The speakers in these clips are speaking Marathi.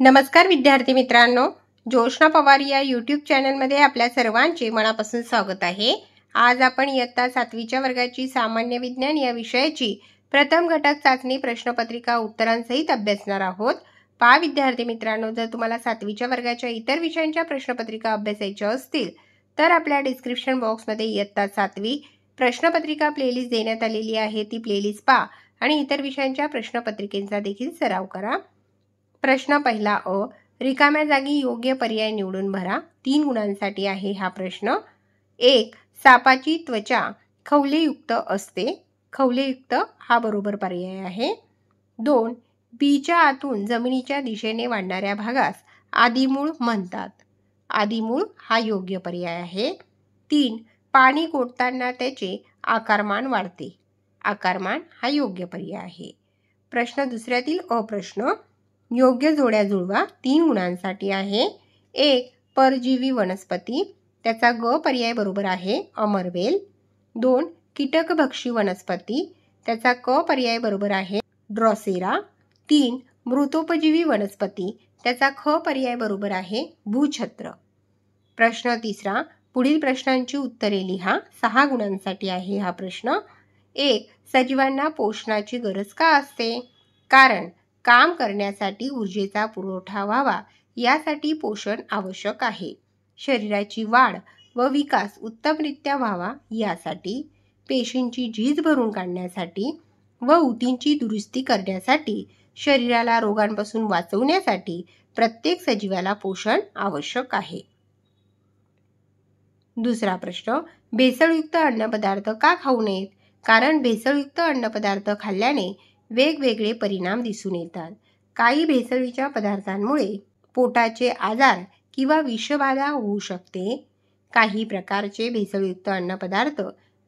नमस्कार विद्यार्थी मित्रांनो, जोशना पवार या यूट्यूब चॅनलमध्ये आपल्या सर्वांचे मनापासून स्वागत आहे। आज आपण इयत्ता 7वीच्या वर्गाची सामान्य विज्ञान या विषयाची प्रथम घटक चाचणी प्रश्नपत्रिका उत्तरांसहित अभ्यासणार आहोत। पहा विद्यार्थी मित्रांनो, जर तुम्हाला 7वीच्या वर्गाच्या इतर विषयांच्या प्रश्नपत्रिका अभ्यासायच्या असतील तर आपल्या डिस्क्रिप्शन बॉक्समध्ये इयत्ता 7वी प्रश्नपत्रिका प्लेलिस्ट देण्यात आलेली आहे। ती प्लेलिस्ट पहा आणि इतर विषयांच्या प्रश्नपत्रिकेचा देखील सराव करा। प्रश्न पहिला अ, रिकाम्या जागी योग्य पर्याय निवडून भरा। 3 गुणांसाठी आहे हा प्रश्न। 1. सापाची त्वचा खवलेयुक्त असते। खवलेयुक्त हा बरोबर पर्याय आहे। 2. बीच्या आतून जमिनीच्या दिशेने वाढणाऱ्या भागास आदिमूळ म्हणतात। आदिमूळ हा योग्य पर्याय आहे। 3. पाणी कोटताना त्याचे आकारमान वाढते। आकारमान हा योग्य पर्याय आहे। प्रश्न दुसऱ्यातील अ प्रश्न, योग्य जोड्या जुळवा। 3 गुणांसाठी आहे। 1. परजीवी वनस्पती, त्याचा ग पर्याय बरोबर आहे अमरवेल। 2. कीटकभक्षी वनस्पती, त्याचा क पर्याय बरोबर आहे ड्रॉसेरा। 3. मृतोपजीवी वनस्पती, त्याचा ख पर्याय बरोबर आहे भूछत्र। प्रश्न तिसरा, पुढील प्रश्नांची उत्तरे लिहा। 6 गुणांसाठी आहे हा प्रश्न। 1. सजीवांना पोषणाची गरज का असते? कारण काम करण्यासाठी ऊर्जेचा पुरवठा व्हावा यासाठी पोषण आवश्यक आहे। शरीराची वाढ व विकास उत्तमरित्या व्हावा यासाठी, पेशींची झीज भरून काढण्यासाठी व ऊतींची दुरुस्ती करण्यासाठी, शरीराला रोगांपासून वाचवण्यासाठी प्रत्येक सजीवाला पोषण आवश्यक आहे। दुसरा प्रश्न, भेसळयुक्त अन्नपदार्थ का खाऊ नयेत? कारण भेसळयुक्त अन्नपदार्थ खाल्ल्याने वेगवेगळे परिणाम दिसून येतात। काही भेसळीच्या पदार्थांमुळे पोटाचे आजार किंवा विषबाधा होऊ शकते। काही प्रकारचे भेसळयुक्त अन्नपदार्थ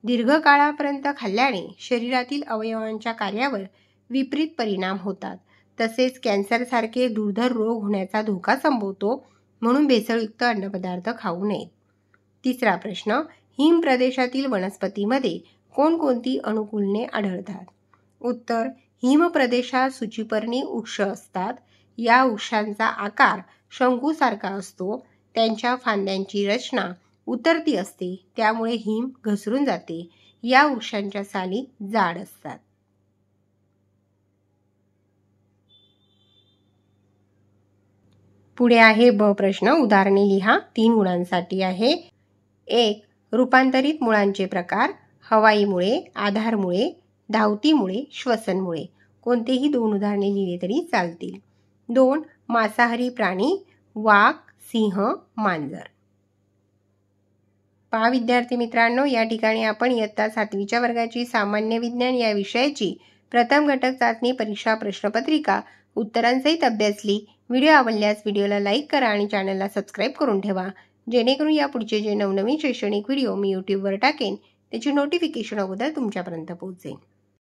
दीर्घकाळापर्यंत खाल्ल्याने शरीरातील अवयवांच्या कार्यावर विपरीत परिणाम होतात। तसेच कॅन्सरसारखे दुर्धर रोग होण्याचा धोका संभवतो, म्हणून भेसळयुक्त अन्नपदार्थ खाऊ नयेत। तिसरा प्रश्न, हिम प्रदेशातील वनस्पतीमध्ये कोणकोणती अनुकूलने आढळतात? उत्तर, हिम प्रदेशात सूचिपर्णी वृक्ष असतात। या वृक्षांचा आकार शंकूसारखा असतो। त्यांच्या फांद्यांची रचना उतरती असते, त्यामुळे हिम घसरून जाते। या वृक्षांच्या साली जाड असतात। पुढे आहे ब प्रश्न, उदाहरणे लिहा। 3 गुणांसाठी आहे। 1. रूपांतरित मुळांचे प्रकार, हवाईमुळे, आधारमुळे, धावतीमुळे, श्वसनमुळे। कोणतेही 2 उदाहरणे लिहिली तरी चालतील। 2. मांसाहारी प्राणी, वाघ, सिंह, मांजर। पहा विद्यार्थी मित्रांनो, या ठिकाणी आपण इयत्ता 7वीच्या वर्गाची सामान्य विज्ञान या विषयाची प्रथम घटक चाचणी परीक्षा प्रश्नपत्रिका उत्तरांसहित अभ्यासली। व्हिडिओ आवडल्यास व्हिडिओला लाईक करा आणि चॅनलला सबस्क्राईब करून ठेवा, जेणेकरून या पुढचे जे नवनवीन शैक्षणिक व्हिडिओ मी यूट्यूबवर टाकेन त्याची नोटिफिकेशन अगोदर तुमच्यापर्यंत पोहोचेल।